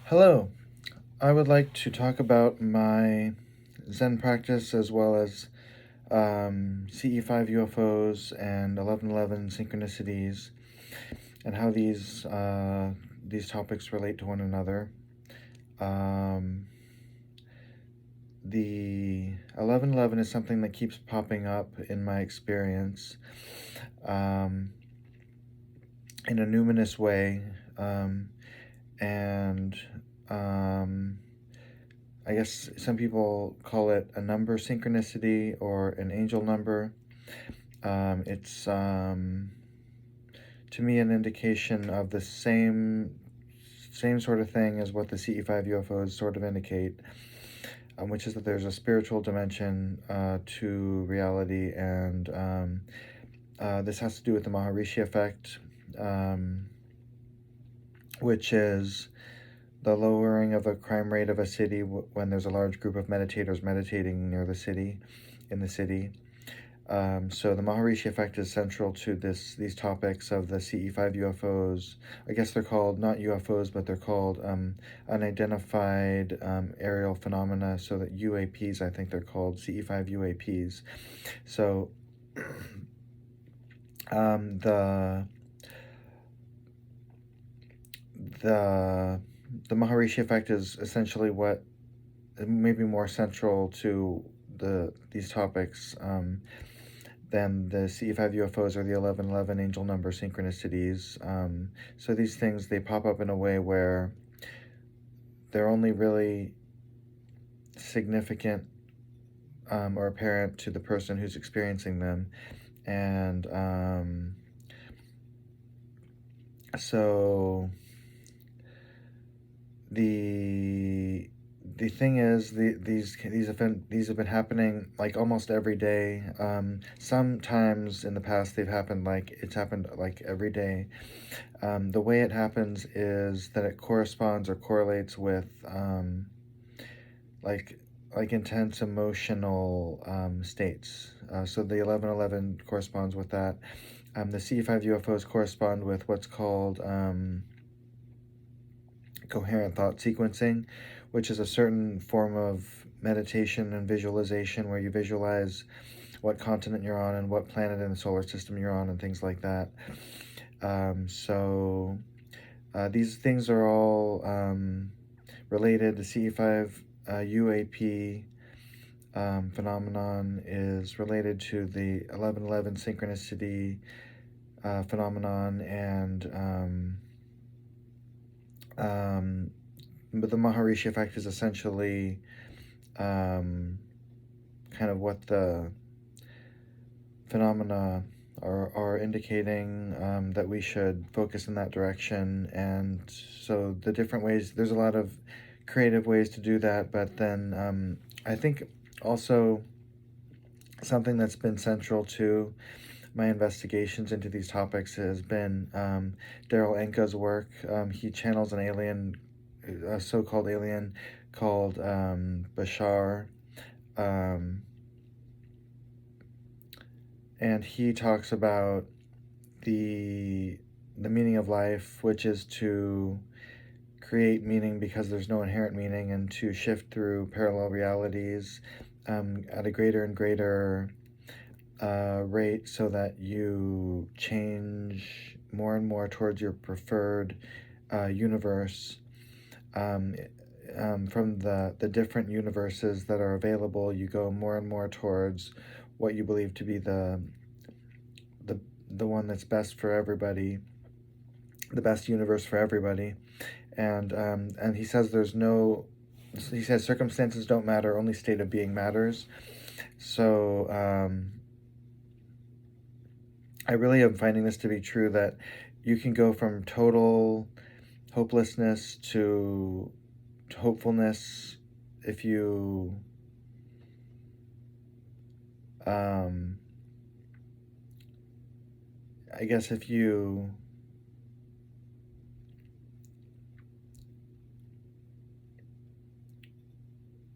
Hello, I would like to talk about my Zen practice as well as CE5 UFOs and 1111 synchronicities and how these topics relate to one another. Um, the 1111 is something that keeps popping up in my experience um, in a numinous way, and um, I guess some people call it a number synchronicity or an angel number. It's to me an indication of the same sort of thing as what the CE5 UFOs sort of indicate, which is that there's a spiritual dimension to reality, and this has to do with the Maharishi effect, um, which is the lowering of a crime rate of a city when there's a large group of meditators meditating near the city, in the city. So the Maharishi effect is central to these topics of the CE5 UFOs. I guess they're called not UFOs, but they're called unidentified aerial phenomena. So that UAPs, I think they're called CE5 UAPs. So the the the Maharishi effect is essentially what may be more central to these topics than the CE5 UFOs or the 1111 angel number synchronicities. So these things, they pop up in a way where they're only really significant or apparent to the person who's experiencing them. And so the thing is, these have been happening like almost every day. Sometimes in the past it's happened like every day. The way it happens is that it corresponds or correlates with like intense emotional states. So the 1111 corresponds with that. The CE5 UFOs correspond with what's called coherent thought sequencing, which is a certain form of meditation and visualization where you visualize what continent you're on and what planet in the solar system you're on and things like that. These things are all related. The CE5 UAP phenomenon is related to the 1111 synchronicity phenomenon, and but the Maharishi effect is essentially kind of what the phenomena are indicating, that we should focus in that direction. And so the different ways, there's a lot of creative ways to do that, but then I think also something that's been central to my investigations into these topics has been Daryl Anka's work. He channels an alien, a so-called alien called Bashar, and he talks about the meaning of life, which is to create meaning because there's no inherent meaning, and to shift through parallel realities at a greater and greater rate, so that you change more and more towards your preferred universe. From the different universes that are available, you go more and more towards what you believe to be the one that's best for everybody, the best universe for everybody. And he says he says circumstances don't matter, only state of being matters. So I really am finding this to be true, that you can go from total hopelessness to hopefulness if you I guess if you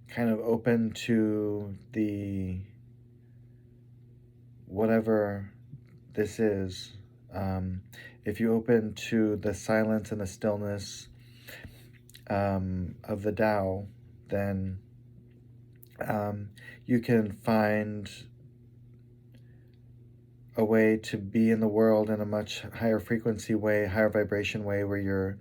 kind of open to the whatever this is, if you open to the silence and the stillness of the Tao, then you can find a way to be in the world in a much higher frequency way, higher vibration way, where you're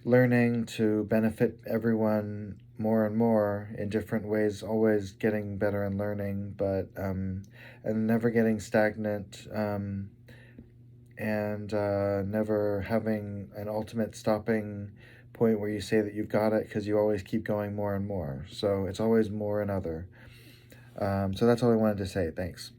learning to benefit everyone more and more in different ways, always getting better and learning, but and never getting stagnant, and never having an ultimate stopping point where you say that you've got it, because you always keep going more and more. So it's always more and other. So that's all I wanted to say. Thanks.